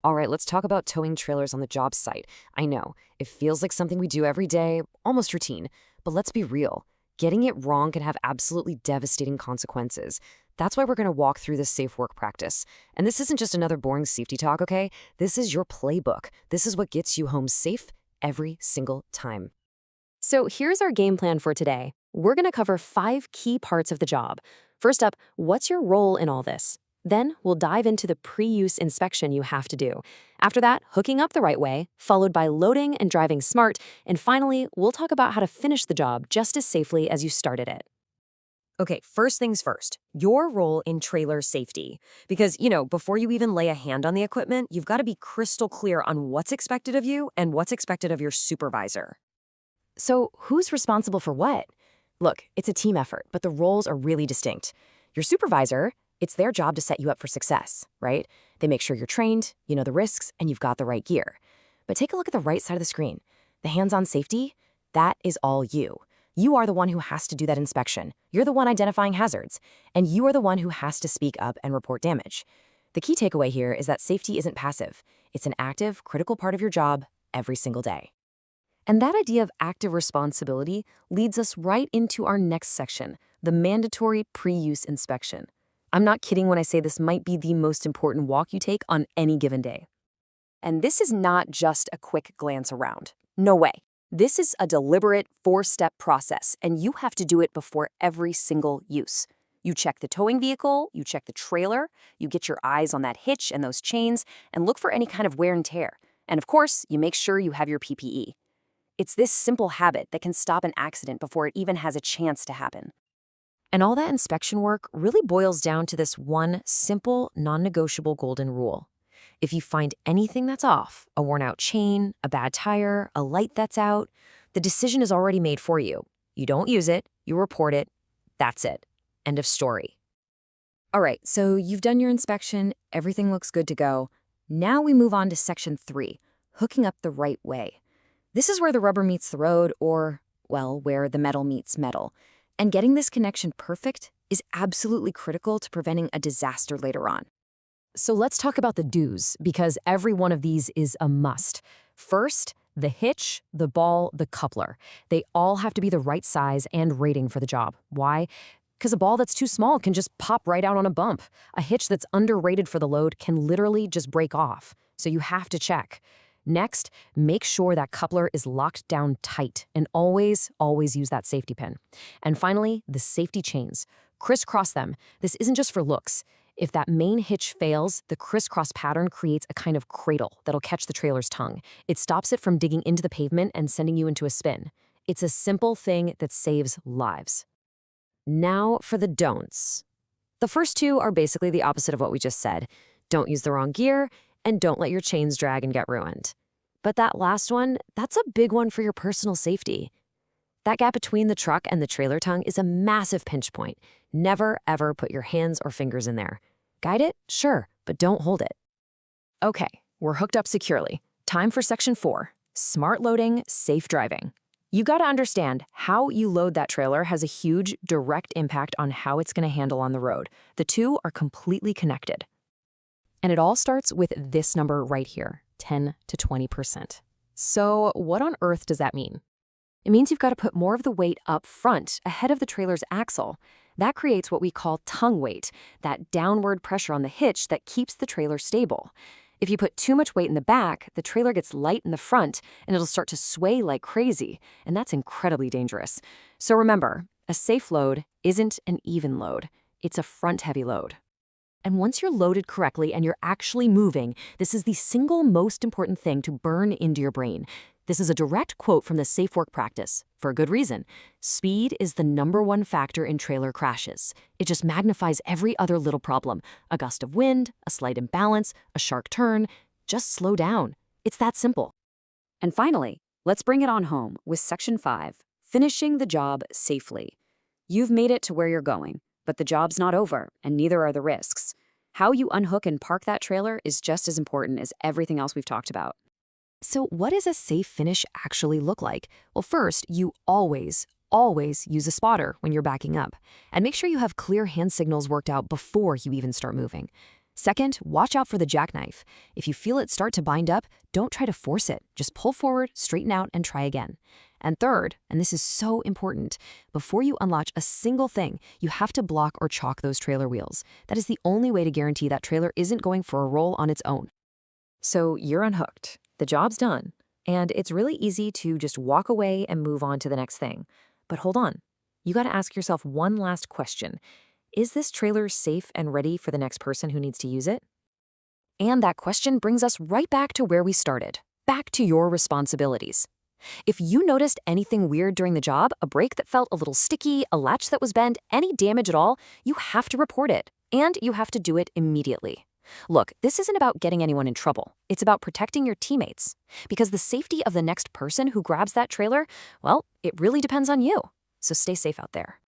All right, let's talk about towing trailers on the job site. I know, it feels like something we do every day, almost routine. But let's be real. Getting it wrong can have absolutely devastating consequences. That's why we're going to walk through this safe work practice. And this isn't just another boring safety talk, okay? This is your playbook. This is what gets you home safe every single time. So here's our game plan for today. We're going to cover 5 key parts of the job. First up, what's your role in all this? Then we'll dive into the pre-use inspection you have to do. After that, hooking up the right way, followed by loading and driving smart, and finally, we'll talk about how to finish the job just as safely as you started it. Okay, first things first, your role in trailer safety. Because, before you even lay a hand on the equipment, you've got to be crystal clear on what's expected of you and what's expected of your supervisor. So, who's responsible for what? Look, it's a team effort, but the roles are really distinct. Your supervisor, it's their job to set you up for success, right? They make sure you're trained, you know the risks, and you've got the right gear. But take a look at the right side of the screen. The hands-on safety, that is all you. You are the one who has to do that inspection. You're the one identifying hazards. And you are the one who has to speak up and report damage. The key takeaway here is that safety isn't passive. It's an active, critical part of your job every single day. And that idea of active responsibility leads us right into our next section, the mandatory pre-use inspection. I'm not kidding when I say this might be the most important walk you take on any given day. And this is not just a quick glance around. No way. This is a deliberate 4-step process, and you have to do it before every single use. You check the towing vehicle, you check the trailer, you get your eyes on that hitch and those chains, and look for any kind of wear and tear. And of course, you make sure you have your PPE. It's this simple habit that can stop an accident before it even has a chance to happen. And all that inspection work really boils down to this one simple, non-negotiable golden rule. If you find anything that's off, a worn-out chain, a bad tire, a light that's out, the decision is already made for you. You don't use it, you report it, that's it. End of story. All right, so you've done your inspection, everything looks good to go. Now we move on to section 3, hooking up the right way. This is where the rubber meets the road, or, well, where the metal meets metal. And getting this connection perfect is absolutely critical to preventing a disaster later on. So let's talk about the do's, because every one of these is a must. First, the hitch, the ball, the coupler. They all have to be the right size and rating for the job. Why? Because a ball that's too small can just pop right out on a bump. A hitch that's underrated for the load can literally just break off. So you have to check. Next, make sure that coupler is locked down tight, and always use that safety pin. And finally, the safety chains. Crisscross them. This isn't just for looks. If that main hitch fails, the crisscross pattern creates a kind of cradle that'll catch the trailer's tongue. It stops it from digging into the pavement and sending you into a spin. It's a simple thing that saves lives. Now for the don'ts. The first two are basically the opposite of what we just said. Don't use the wrong gear, and don't let your chains drag and get ruined. But that last one, that's a big one for your personal safety. That gap between the truck and the trailer tongue is a massive pinch point. Never, ever put your hands or fingers in there. Guide it? Sure, but don't hold it. Okay, we're hooked up securely. Time for section 4, smart loading, safe driving. You gotta understand, how you load that trailer has a huge, direct impact on how it's gonna handle on the road. The two are completely connected. And it all starts with this number right here, 10 to 20%. So what on earth does that mean? It means you've got to put more of the weight up front, ahead of the trailer's axle. That creates what we call tongue weight, that downward pressure on the hitch that keeps the trailer stable. If you put too much weight in the back, the trailer gets light in the front, and it'll start to sway like crazy, and that's incredibly dangerous. So remember, a safe load isn't an even load. It's a front-heavy load. And once you're loaded correctly and you're actually moving, this is the single most important thing to burn into your brain. This is a direct quote from the safe work practice, for a good reason. Speed is the #1 factor in trailer crashes. It just magnifies every other little problem. A gust of wind, a slight imbalance, a sharp turn. Just slow down. It's that simple. And finally, let's bring it on home with section 5, finishing the job safely. You've made it to where you're going, but the job's not over, and neither are the risks. How you unhook and park that trailer is just as important as everything else we've talked about. So what does a safe finish actually look like? Well, first, you always use a spotter when you're backing up. And make sure you have clear hand signals worked out before you even start moving. Second, watch out for the jackknife. If you feel it start to bind up, don't try to force it. Just pull forward, straighten out, and try again. And third, and this is so important, before you unlatch a single thing, you have to block or chalk those trailer wheels. That is the only way to guarantee that trailer isn't going for a roll on its own. So you're unhooked. The job's done. And it's really easy to just walk away and move on to the next thing. But hold on. You got to ask yourself one last question. Is this trailer safe and ready for the next person who needs to use it? And that question brings us right back to where we started, back to your responsibilities. If you noticed anything weird during the job, a brake that felt a little sticky, a latch that was bent, any damage at all, you have to report it. And you have to do it immediately. Look, this isn't about getting anyone in trouble. It's about protecting your teammates. Because the safety of the next person who grabs that trailer, well, it really depends on you. So stay safe out there.